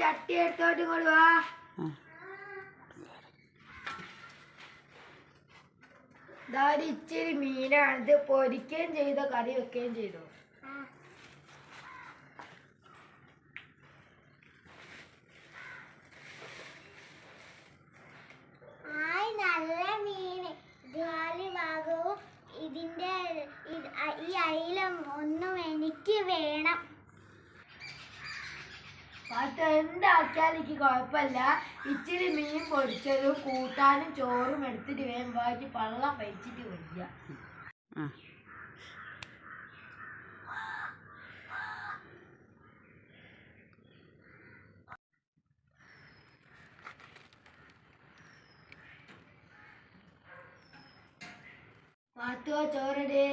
ചട്ടി എടുത്തോട്ട് ഇങ്ങോട്ട് വാ. ഇച്ചിരി മീനാണ്. ഇത് പൊരിക്കുകയും ചെയ്തോ കറി വെക്കുകയും ചെയ്തോ? നല്ല മീന് ഭാഗവും ഇതിന്റെ ഈ അയിലും ഒന്നും എനിക്ക് വേണം. എന്താക്കിയാലും എനിക്ക് കുഴപ്പമില്ല. ഇച്ചിരി മീൻ പൊരിച്ചതും കൂട്ടാനും ചോറും എടുത്തിട്ട് വേഗം വാക്കി പള്ളം വെച്ചിട്ട് വരിക. ചോറടേ.